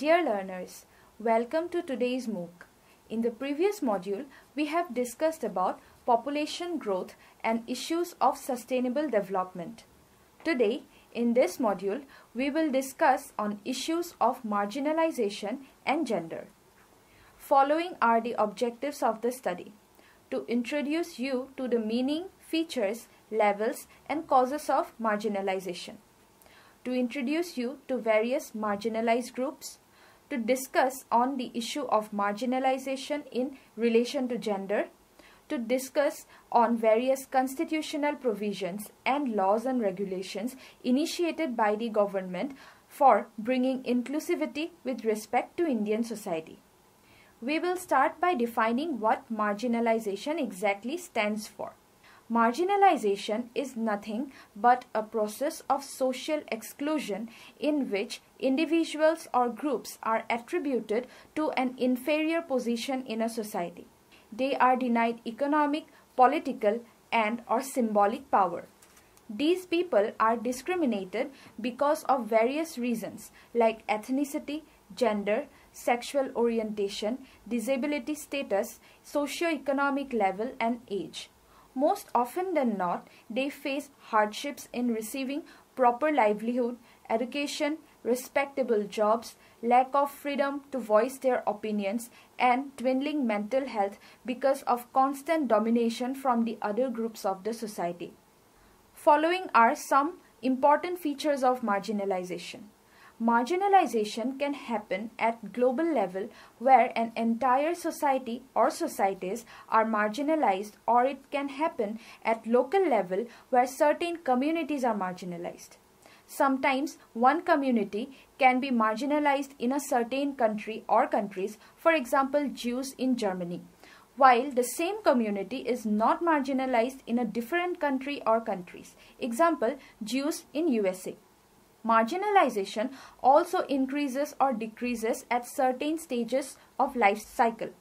Dear learners, welcome to today's MOOC. In the previous module, we have discussed about population growth and issues of sustainable development. Today, in this module, we will discuss on issues of marginalization and gender. Following are the objectives of the study: to introduce you to the meaning, features, levels, and causes of marginalization, to introduce you to various marginalized groups, to discuss on the issue of marginalization in relation to gender, to discuss on various constitutional provisions and laws and regulations initiated by the government for bringing inclusivity with respect to Indian society. We will start by defining what marginalization exactly stands for. Marginalization is nothing but a process of social exclusion in which individuals or groups are attributed to an inferior position in a society. They are denied economic, political, and/or symbolic power. These people are discriminated because of various reasons like ethnicity, gender, sexual orientation, disability status, socio-economic level, and age. Most often than not, they face hardships in receiving proper livelihood, education, respectable jobs, lack of freedom to voice their opinions, and dwindling mental health because of constant domination from the other groups of the society. Following are some important features of marginalization. Marginalization can happen at global level where an entire society or societies are marginalized, or it can happen at local level where certain communities are marginalized. Sometimes one community can be marginalized in a certain country or countries, for example Jews in Germany, while the same community is not marginalized in a different country or countries, example Jews in USA. Marginalization also increases or decreases at certain stages of life cycle.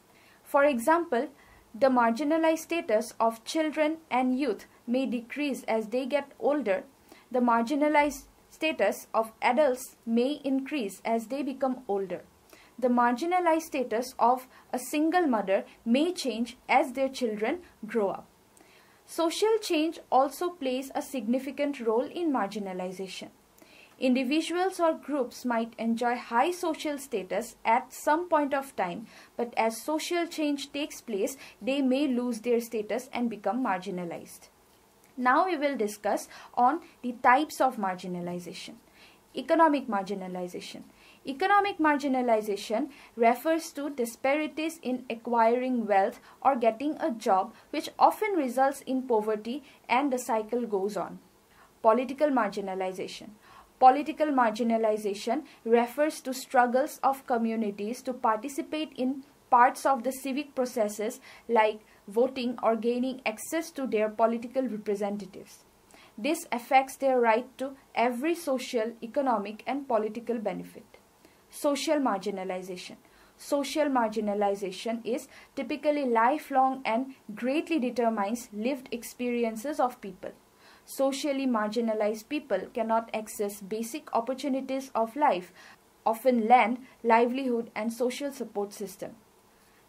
For example, the marginalized status of children and youth may decrease as they get older. The marginalized status of adults may increase as they become older. The marginalized status of a single mother may change as their children grow up. Social change also plays a significant role in marginalization. Individuals or groups might enjoy high social status at some point of time, but as social change takes place, they may lose their status and become marginalized. Now we will discuss on the types of marginalization. Economic marginalization. Economic marginalization refers to disparities in acquiring wealth or getting a job, which often results in poverty, and the cycle goes on. Political marginalization. Political marginalization refers to struggles of communities to participate in parts of the civic processes like voting or gaining access to their political representatives. This affects their right to every social, economic, and political benefit. Social marginalization. Social marginalization is typically lifelong and greatly determines lived experiences of people. Socially marginalized people cannot access basic opportunities of life, often land, livelihood, and social support system.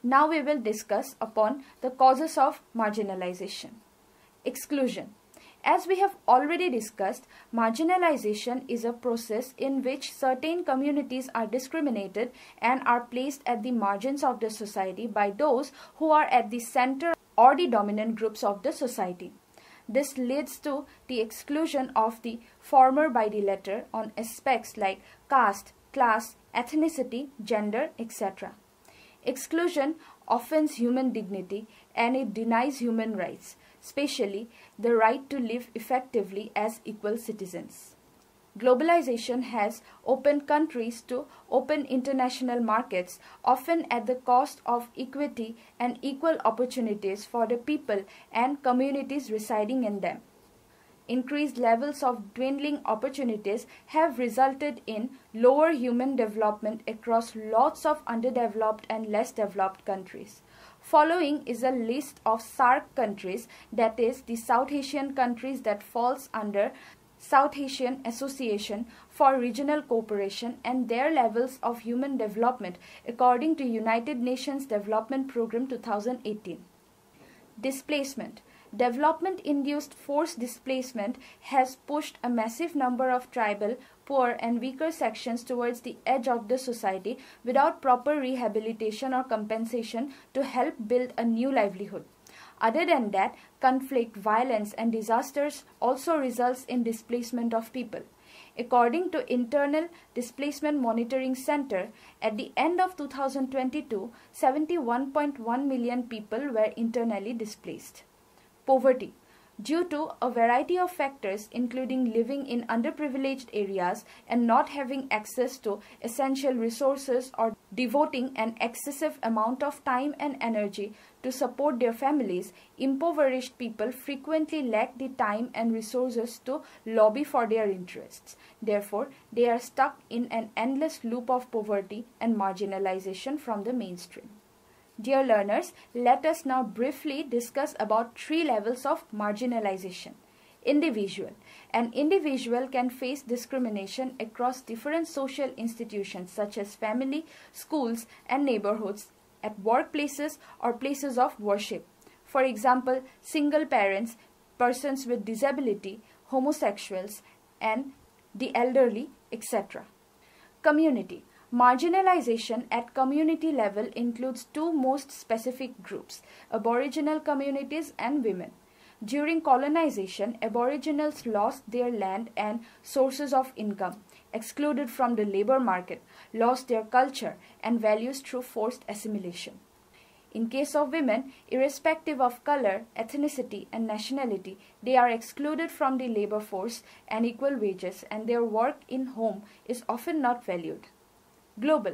Now we will discuss upon the causes of marginalization. Exclusion. As we have already discussed, marginalization is a process in which certain communities are discriminated and are placed at the margins of the society by those who are at the center or the dominant groups of the society. This leads to the exclusion of the former by the latter on aspects like caste, class, ethnicity, gender, etc. Exclusion offends human dignity and it denies human rights, especially the right to live effectively as equal citizens. Globalization has opened countries to open international markets, often at the cost of equity and equal opportunities for the people and communities residing in them. Increased levels of dwindling opportunities have resulted in lower human development across lots of underdeveloped and less developed countries. Following is a list of SAARC countries, that is the South Asian countries that falls under South Asian Association for Regional Cooperation and their levels of human development according to United Nations Development Programme 2018. Displacement. Development-induced forced displacement has pushed a massive number of tribal, poor and weaker sections towards the edge of the society without proper rehabilitation or compensation to help build a new livelihood. Other than that, conflict, violence and disasters also results in displacement of people. According to Internal Displacement Monitoring Center, at the end of 2022, 71.1 million people were internally displaced. Poverty. Due to a variety of factors including living in underprivileged areas and not having access to essential resources or devoting an excessive amount of time and energy to support their families, impoverished people frequently lack the time and resources to lobby for their interests. Therefore, they are stuck in an endless loop of poverty and marginalization from the mainstream. Dear learners, let us now briefly discuss about 3 levels of marginalization. Individual. An individual can face discrimination across different social institutions such as family, schools and neighborhoods, at workplaces or places of worship. For example, single parents, persons with disability, homosexuals and the elderly, etc. Community. Marginalization at community level includes 2 most specific groups, Aboriginal communities and women. During colonization, Aboriginals lost their land and sources of income, excluded from the labor market, lost their culture and values through forced assimilation. In case of women, irrespective of color, ethnicity and nationality, they are excluded from the labor force and equal wages, and their work in home is often not valued. Global.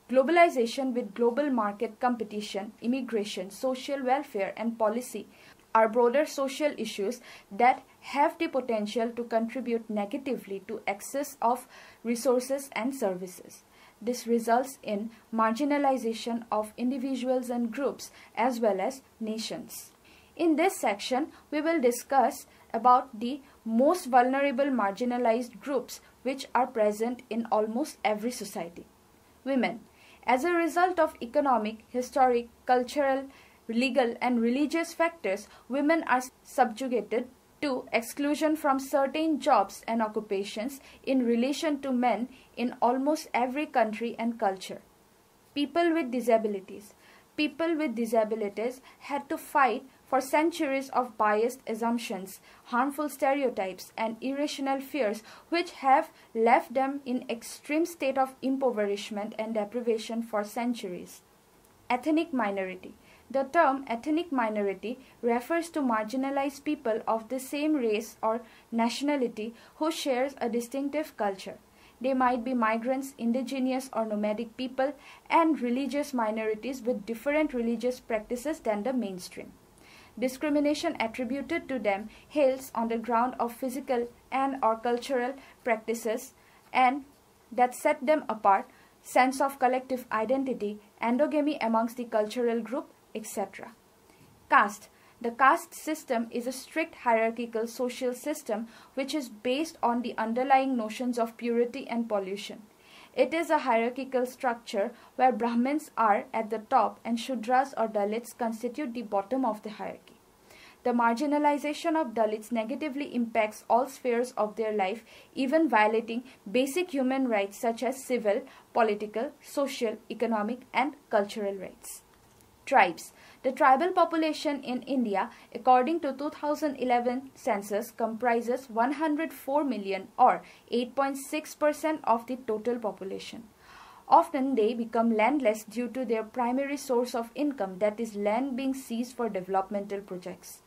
Globalization with global market competition, immigration, social welfare and policy are broader social issues that have the potential to contribute negatively to access of resources and services. This results in marginalization of individuals and groups as well as nations. In this section, we will discuss about the most vulnerable marginalized groups which are present in almost every society. Women. As a result of economic, historic, cultural, legal and religious factors, women are subjugated to exclusion from certain jobs and occupations in relation to men in almost every country and culture. People with disabilities. People with disabilities had to fight for centuries of biased assumptions, harmful stereotypes and irrational fears which have left them in extreme state of impoverishment and deprivation for centuries. Ethnic minority. The term ethnic minority refers to marginalized people of the same race or nationality who shares a distinctive culture. They might be migrants, indigenous or nomadic people, and religious minorities with different religious practices than the mainstream. Discrimination attributed to them hails on the ground of physical and or cultural practices and that set them apart, sense of collective identity, endogamy amongst the cultural group, etc. Caste. The caste system is a strict hierarchical social system which is based on the underlying notions of purity and pollution. It is a hierarchical structure where Brahmins are at the top and Shudras or Dalits constitute the bottom of the hierarchy. The marginalization of Dalits negatively impacts all spheres of their life, even violating basic human rights such as civil, political, social, economic, and cultural rights. Tribes. The tribal population in India, according to 2011 census, comprises 104 million or 8.6% of the total population. Often they become landless due to their primary source of income, that is land being seized for developmental projects.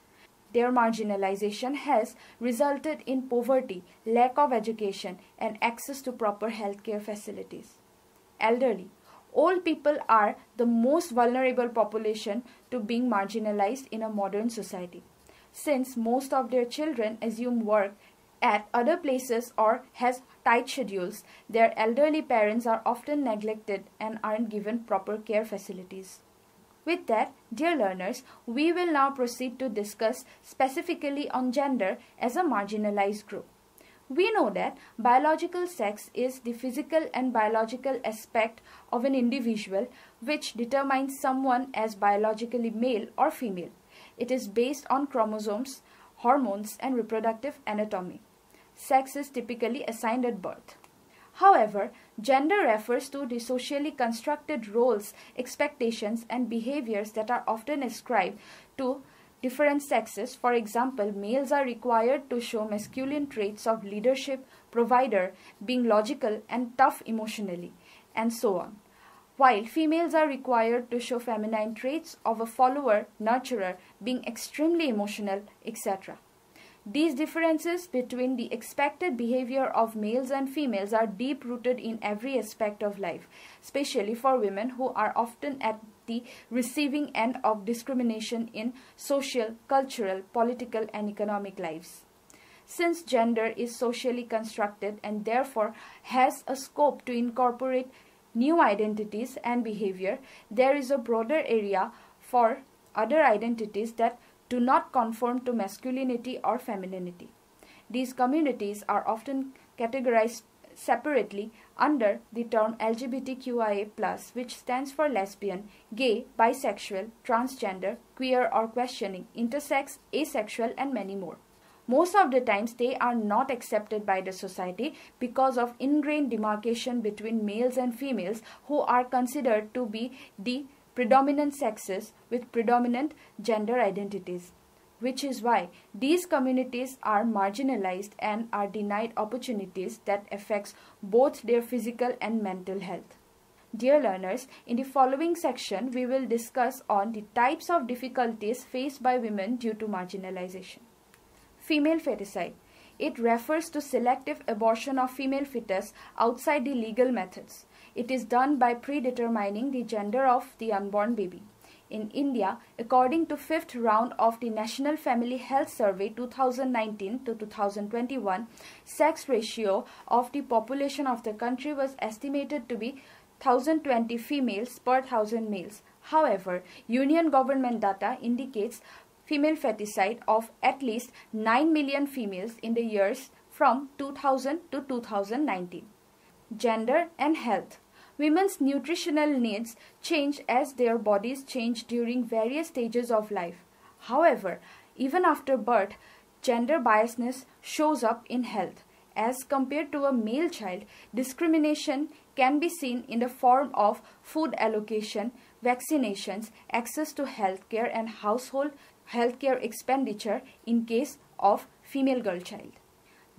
Their marginalization has resulted in poverty, lack of education, and access to proper healthcare facilities. Elderly. Old people are the most vulnerable population to being marginalized in a modern society. Since most of their children assume work at other places or has tight schedules, their elderly parents are often neglected and aren't given proper care facilities. With that, dear learners, we will now proceed to discuss specifically on gender as a marginalized group. We know that biological sex is the physical and biological aspect of an individual which determines someone as biologically male or female. It is based on chromosomes, hormones, and reproductive anatomy. Sex is typically assigned at birth. However, gender refers to the socially constructed roles, expectations, and behaviors that are often ascribed to different sexes. For example, males are required to show masculine traits of leadership, provider, being logical and tough emotionally, and so on, while females are required to show feminine traits of a follower, nurturer, being extremely emotional, etc. These differences between the expected behavior of males and females are deep-rooted in every aspect of life, especially for women who are often at the receiving end of discrimination in social, cultural, political, and economic lives. Since gender is socially constructed and therefore has a scope to incorporate new identities and behavior, there is a broader area for other identities that do not conform to masculinity or femininity. These communities are often categorized separately under the term LGBTQIA+, which stands for lesbian, gay, bisexual, transgender, queer or questioning, intersex, asexual, and many more. Most of the times they are not accepted by the society because of ingrained demarcation between males and females who are considered to be the predominant sexes with predominant gender identities, which is why these communities are marginalized and are denied opportunities that affects both their physical and mental health. Dear learners, in the following section we will discuss on the types of difficulties faced by women due to marginalization. Female feticide. It refers to selective abortion of female fetus outside the legal methods. It is done by predetermining the gender of the unborn baby. In India, according to 5th round of the National Family Health Survey 2019 to 2021, sex ratio of the population of the country was estimated to be 1020 females per 1000 males. However, Union government data indicates female feticide of at least 9 million females in the years from 2000 to 2019. Gender and health. Women's nutritional needs change as their bodies change during various stages of life. However, even after birth, gender biasness shows up in health. As compared to a male child, discrimination can be seen in the form of food allocation, vaccinations, access to healthcare, and household healthcare expenditure in case of female girl child.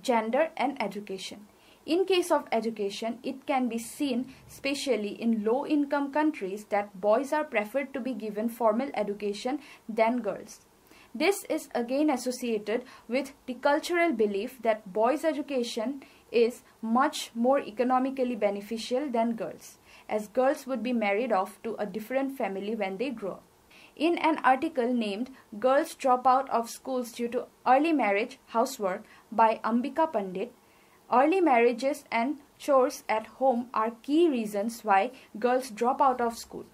Gender and education. In case of education, it can be seen, especially in low-income countries, that boys are preferred to be given formal education than girls. This is again associated with the cultural belief that boys' education is much more economically beneficial than girls, as girls would be married off to a different family when they grow up. In an article named Girls Drop Out of Schools Due to Early Marriage, Housework by Ambika Pandit, early marriages and chores at home are key reasons why girls drop out of school.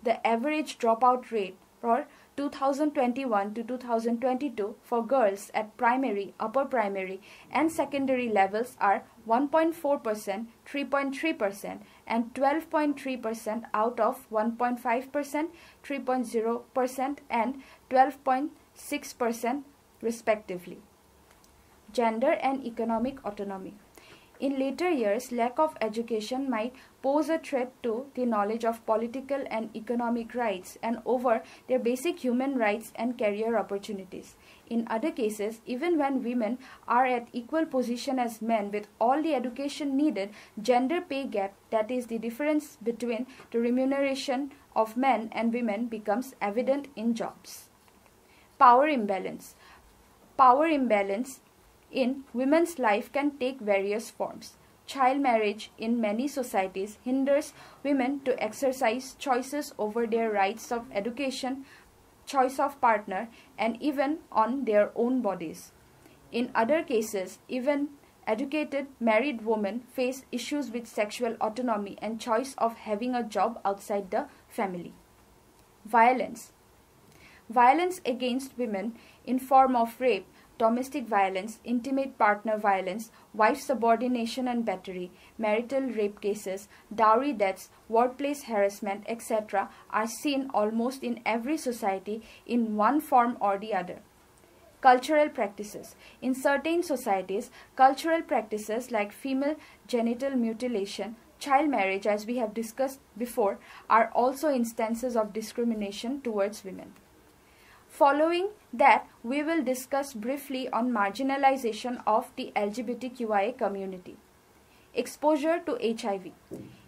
The average dropout rate for 2021 to 2022 for girls at primary, upper primary and secondary levels are 1.4%, 3.3% and 12.3% out of 1.5%, 3.0% and 12.6% respectively. Gender and economic autonomy. In later years, lack of education might pose a threat to the knowledge of political and economic rights and over their basic human rights and career opportunities. In other cases, even when women are at equal position as men with all the education needed, gender pay gap, that is the difference between the remuneration of men and women, becomes evident in jobs. Power imbalance. Power imbalance in women's life can take various forms. Child marriage in many societies hinders women to exercise choices over their rights of education, choice of partner, and even on their own bodies. In other cases, even educated married women face issues with sexual autonomy and choice of having a job outside the family. Violence. Violence against women in form of rape, domestic violence, intimate partner violence, wife subordination and battery, marital rape cases, dowry deaths, workplace harassment, etc. are seen almost in every society in one form or the other. Cultural practices. In certain societies, cultural practices like female genital mutilation, child marriage, as we have discussed before, are also instances of discrimination towards women. Following that, we will discuss briefly on marginalization of the LGBTQIA community. Exposure to HIV.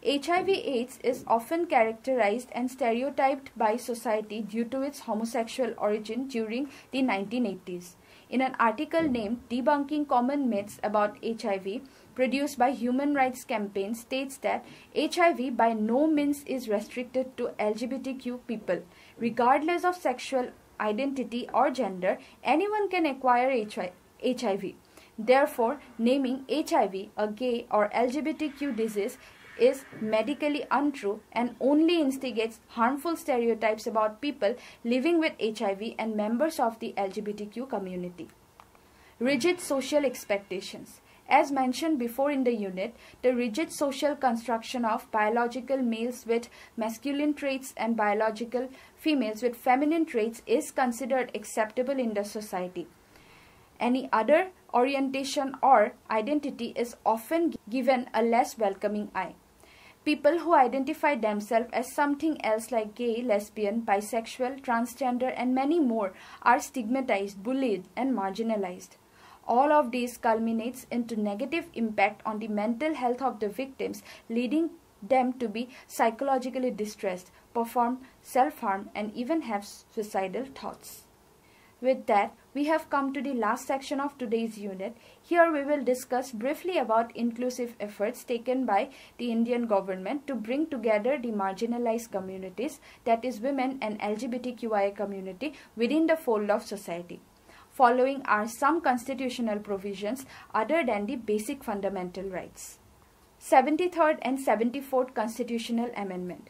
HIV/AIDS is often characterized and stereotyped by society due to its homosexual origin during the 1980s. In an article named Debunking Common Myths About HIV, produced by Human Rights Campaign, states that HIV by no means is restricted to LGBTQ people. Regardless of sexual identity or gender, anyone can acquire HIV. Therefore, naming HIV a gay or LGBTQ disease is medically untrue and only instigates harmful stereotypes about people living with HIV and members of the LGBTQ community. Rigid social expectations. As mentioned before in the unit, the rigid social construction of biological males with masculine traits and biological females with feminine traits is considered acceptable in the society. Any other orientation or identity is often given a less welcoming eye. People who identify themselves as something else like gay, lesbian, bisexual, transgender, and many more are stigmatized, bullied, and marginalized. All of these culminates into negative impact on the mental health of the victims, leading them to be psychologically distressed, perform self-harm, and even have suicidal thoughts. With that, we have come to the last section of today's unit. Here we will discuss briefly about inclusive efforts taken by the Indian government to bring together the marginalized communities, that is women and LGBTQIA community, within the fold of society. Following are some constitutional provisions other than the basic fundamental rights. 73rd and 74th Constitutional Amendment.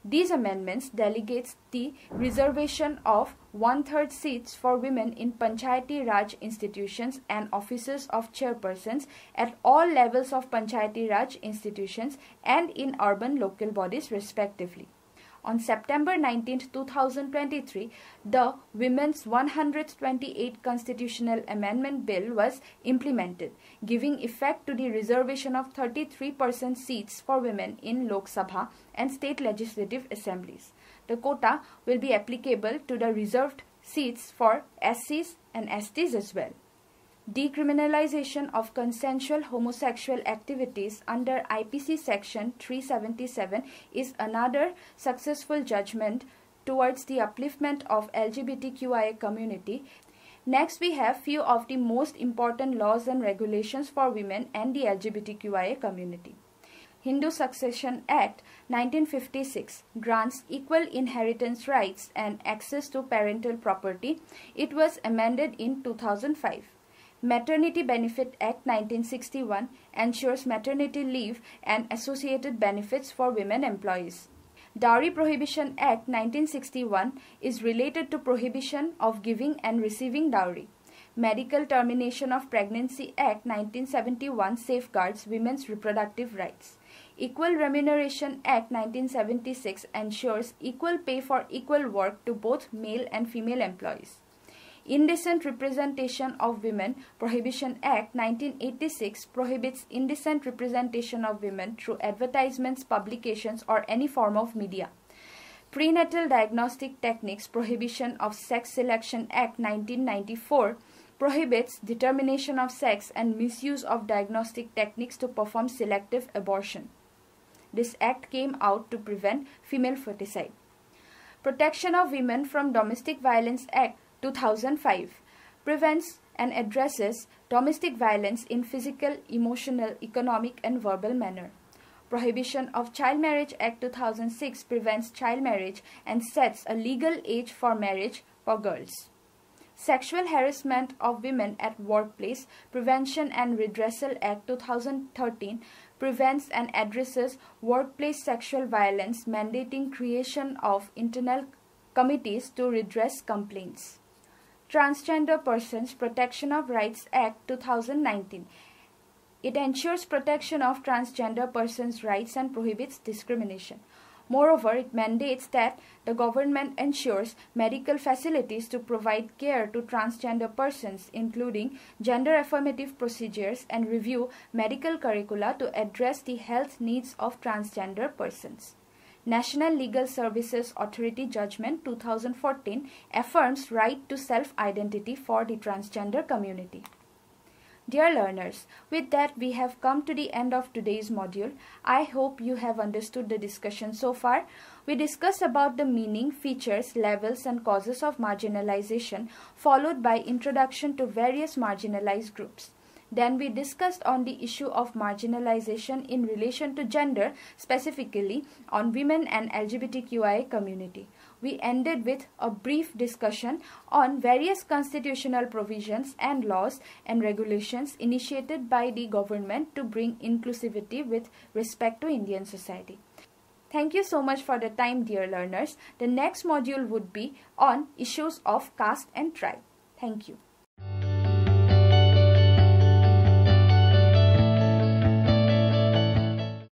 These amendments delegates the reservation of 1/3 seats for women in Panchayati Raj institutions and offices of chairpersons at all levels of Panchayati Raj institutions and in urban local bodies respectively. On September 19, 2023, the Women's 128th Constitutional Amendment Bill was implemented, giving effect to the reservation of 33% seats for women in Lok Sabha and state legislative assemblies. The quota will be applicable to the reserved seats for SCs and STs as well. Decriminalization of consensual homosexual activities under IPC Section 377 is another successful judgment towards the upliftment of LGBTQIA community. Next, we have few of the most important laws and regulations for women and the LGBTQIA community. Hindu Succession Act 1956 grants equal inheritance rights and access to parental property. It was amended in 2005. Maternity Benefit Act 1961 ensures maternity leave and associated benefits for women employees. Dowry Prohibition Act 1961 is related to prohibition of giving and receiving dowry. Medical Termination of Pregnancy Act 1971 safeguards women's reproductive rights. Equal Remuneration Act 1976 ensures equal pay for equal work to both male and female employees. Indecent Representation of Women Prohibition Act 1986 prohibits indecent representation of women through advertisements, publications, or any form of media. Prenatal Diagnostic Techniques Prohibition of Sex Selection Act 1994 prohibits determination of sex and misuse of diagnostic techniques to perform selective abortion. This act came out to prevent female foeticide. Protection of Women from Domestic Violence Act 2005 prevents and addresses domestic violence in physical, emotional, economic, and verbal manner. Prohibition of Child Marriage Act 2006 prevents child marriage and sets a legal age for marriage for girls. Sexual Harassment of Women at Workplace Prevention and Redressal Act 2013 prevents and addresses workplace sexual violence, mandating creation of internal committees to redress complaints. Transgender Persons Protection of Rights Act 2019. It ensures protection of transgender persons' rights and prohibits discrimination. Moreover, it mandates that the government ensures medical facilities to provide care to transgender persons, including gender-affirmative procedures, and review medical curricula to address the health needs of transgender persons. National Legal Services Authority Judgment 2014 affirms right to self-identity for the transgender community. Dear learners, with that we have come to the end of today's module. I hope you have understood the discussion so far. We discussed about the meaning, features, levels and causes of marginalization, followed by introduction to various marginalized groups. Then we discussed on the issue of marginalization in relation to gender, specifically on women and LGBTQIA community. We ended with a brief discussion on various constitutional provisions and laws and regulations initiated by the government to bring inclusivity with respect to Indian society. Thank you so much for the time, dear learners. The next module would be on issues of caste and tribe. Thank you.